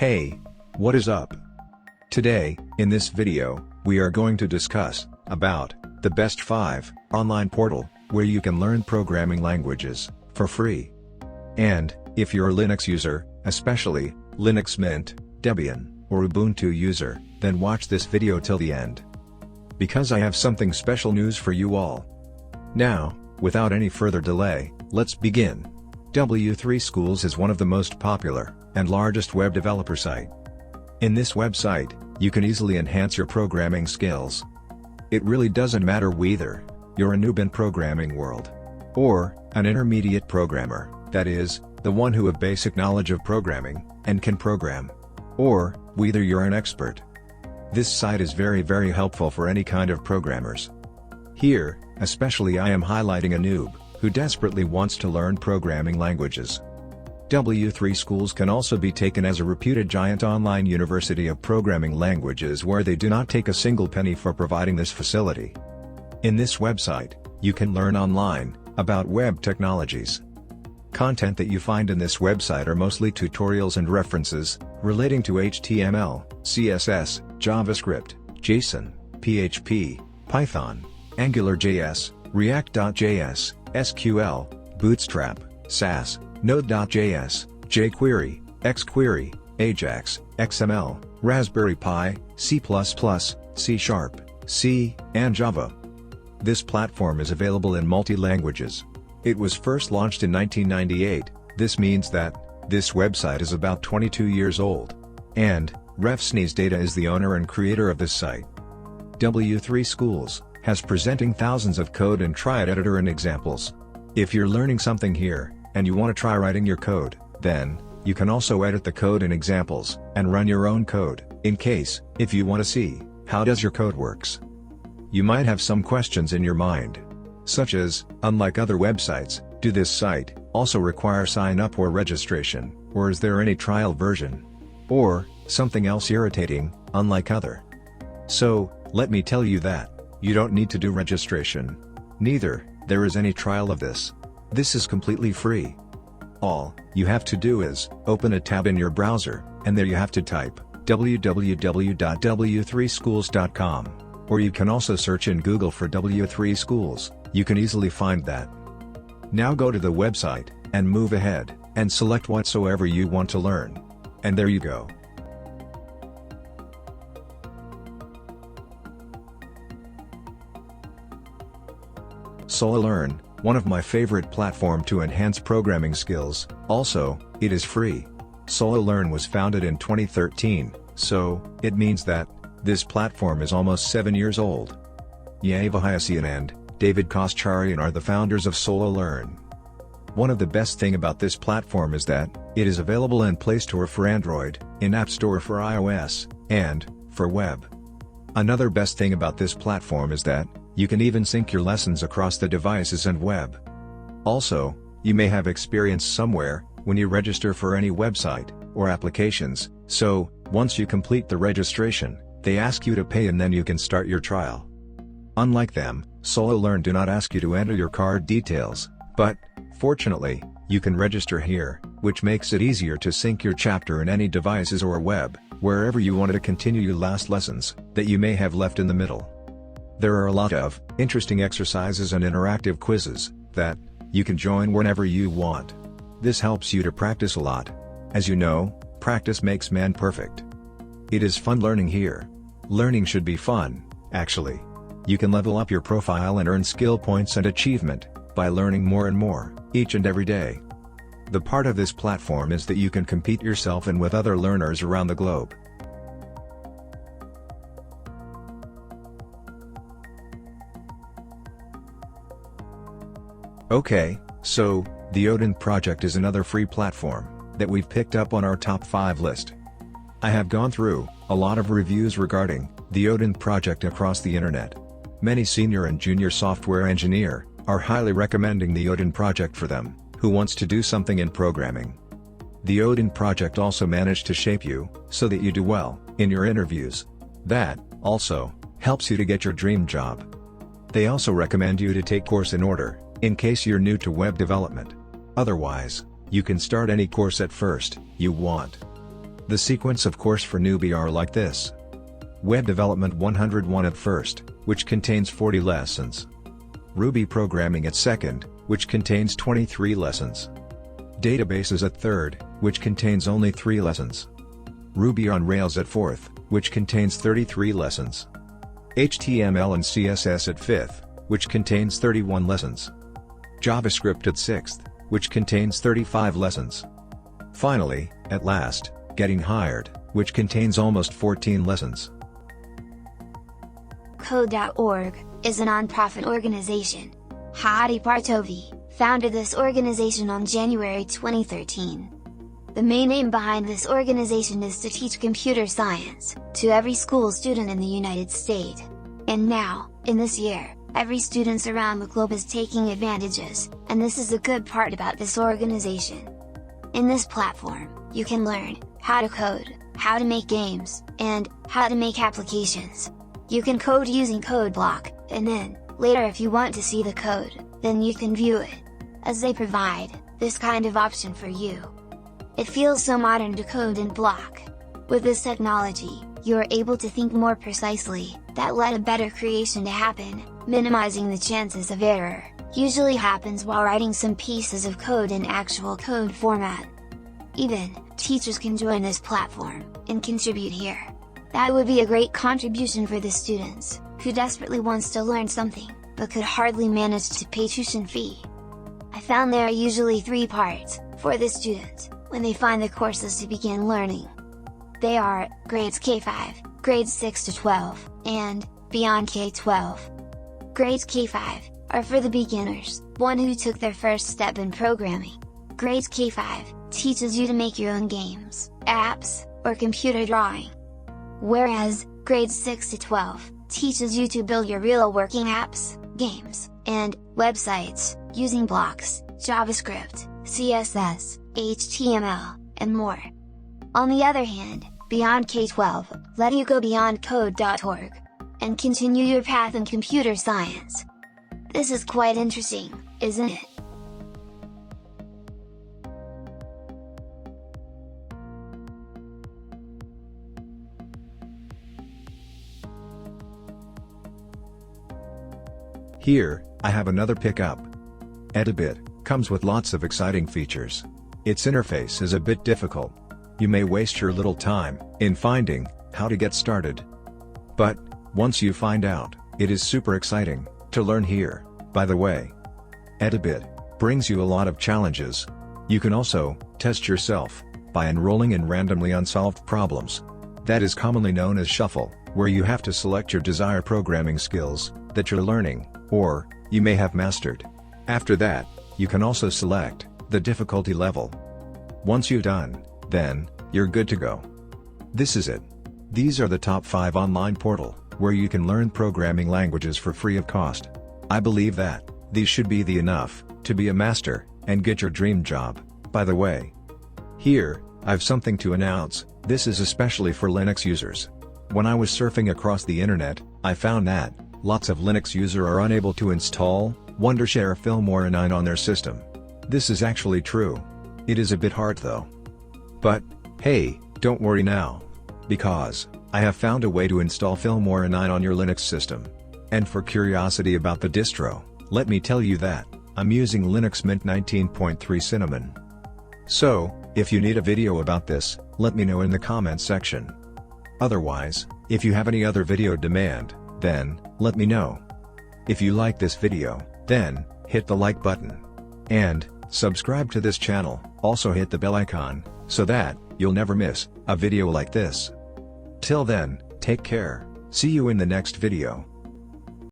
Hey, what is up? Today, in this video, we are going to discuss about the best 5 online portal where you can learn programming languages for free. And if you're a Linux user, especially Linux Mint, Debian, or Ubuntu user, then watch this video till the end. Because I have something special news for you all. Now, without any further delay, let's begin. W3 Schools is one of the most popular and largest web developer site. In this website, you can easily enhance your programming skills. It really doesn't matter whether you're a noob in programming world or an intermediate programmer, that is, the one who have basic knowledge of programming and can program, or whether you're an expert. This site is very helpful for any kind of programmers. Here, especially I am highlighting a noob who desperately wants to learn programming languages. W3 Schools can also be taken as a reputed giant online university of programming languages where they do not take a single penny for providing this facility. In this website, you can learn online about web technologies. Content that you find in this website are mostly tutorials and references relating to HTML, CSS, JavaScript, JSON, PHP, Python, AngularJS, React.js, SQL, Bootstrap, Sass, Node.js, jQuery, XQuery, Ajax, XML, Raspberry Pi, C++, C#, C, and Java. This platform is available in multi-languages. It was first launched in 1998, this means that this website is about 22 years old. And RefSneeze Data is the owner and creator of this site. W3 Schools has presenting thousands of code and try it editor and examples. If you're learning something here, and you want to try writing your code, then you can also edit the code and examples, and run your own code, in case, if you want to see, how does your code works. You might have some questions in your mind. Such as, unlike other websites, do this site also require sign up or registration, or is there any trial version? Or, something else irritating, unlike other. So, let me tell you that, you don't need to do registration. Neither, there is any trial of this. This is completely free. All you have to do is open a tab in your browser, and there you have to type www.w3schools.com. Or you can also search in Google for W3 Schools, you can easily find that. Now go to the website, and move ahead, and select whatsoever you want to learn. And there you go. SoloLearn, one of my favorite platform to enhance programming skills, also, it is free. SoloLearn was founded in 2013, so, it means that, this platform is almost 7 years old. Yeva Hayasian and David Koscharian are the founders of SoloLearn. One of the best thing about this platform is that, it is available in Play Store for Android, in App Store for iOS, and, for web. Another best thing about this platform is that, you can even sync your lessons across the devices and web. Also, you may have experience somewhere, when you register for any website, or applications, so, once you complete the registration, they ask you to pay and then you can start your trial. Unlike them, SoloLearn do not ask you to enter your card details, but, fortunately, you can register here, which makes it easier to sync your chapter in any devices or web, wherever you wanted to continue your last lessons, that you may have left in the middle. There are a lot of interesting exercises and interactive quizzes that you can join whenever you want. This helps you to practice a lot. As you know, practice makes man perfect. It is fun learning here. Learning should be fun, actually. You can level up your profile and earn skill points and achievement by learning more and more each and every day. The part of this platform is that you can compete yourself and with other learners around the globe. Okay, so, the Odin project is another free platform that we've picked up on our top 5 list. I have gone through a lot of reviews regarding the Odin project across the internet. Many senior and junior software engineer are highly recommending the Odin project for them, who wants to do something in programming. The Odin project also managed to shape you, so that you do well in your interviews. That, also, helps you to get your dream job. They also recommend you to take course in order, in case you're new to web development. Otherwise, you can start any course at first you want. The sequence of course for newbie are like this. Web Development 101 at first, which contains 40 lessons. Ruby Programming at second, which contains 23 lessons. Databases at third, which contains only 3 lessons. Ruby on Rails at fourth, which contains 33 lessons. HTML and CSS at fifth, which contains 31 lessons. JavaScript at sixth, which contains 35 lessons. Finally, at last, Getting Hired, which contains almost 14 lessons. Code.org is a non-profit organization. Hadi Partovi founded this organization on January 2013. The main aim behind this organization is to teach computer science to every school student in the United States. And now, in this year, every student around the globe is taking advantages, and this is a good part about this organization. In this platform, you can learn how to code, how to make games, and how to make applications. You can code using code block, and then, later if you want to see the code, then you can view it, as they provide this kind of option for you. It feels so modern to code in block. With this technology, you are able to think more precisely, that let a better creation to happen, minimizing the chances of error, usually happens while writing some pieces of code in actual code format. Even, teachers can join this platform, and contribute here. That would be a great contribution for the students, who desperately wants to learn something, but could hardly manage to pay tuition fee. I found there are usually 3 parts, for the students, when they find the courses to begin learning. They are, grades K5, grades 6 to 12, and, beyond K12. Grades K5, are for the beginners, one who took their first step in programming. Grades K5, teaches you to make your own games, apps, or computer drawing. Whereas, grades 6 to 12, teaches you to build your real working apps, games, and websites, using blocks, JavaScript, CSS, HTML, and more. On the other hand, Beyond K12, let you go beyond code.org, and continue your path in computer science. This is quite interesting, isn't it? Here, I have another pickup. Edubit comes with lots of exciting features. Its interface is a bit difficult. You may waste your little time in finding how to get started. But once you find out, it is super exciting to learn here. By the way, Edubit brings you a lot of challenges. You can also test yourself by enrolling in randomly unsolved problems. That is commonly known as shuffle, where you have to select your desired programming skills that you're learning, or you may have mastered. After that, you can also select the difficulty level. Once you're done, then you're good to go. This is it. These are the top 5 online portal where you can learn programming languages for free of cost. I believe that these should be the enough to be a master and get your dream job. By the way, here I've something to announce. This is especially for Linux users. When I was surfing across the internet, I found that lots of Linux users are unable to install wondershare filmora 9 on their system. This is actually true. It is a bit hard though. But hey, don't worry now, because I have found a way to install filmora 9 on your Linux system. And for curiosity about the distro, let me tell you that I'm using Linux Mint 19.3 Cinnamon. So, if you need a video about this, let me know in the comments section. Otherwise, if you have any other video demand, then let me know. If you like this video, then hit the like button. And subscribe to this channel, also hit the bell icon, so that you'll never miss a video like this. Till then, take care, see you in the next video.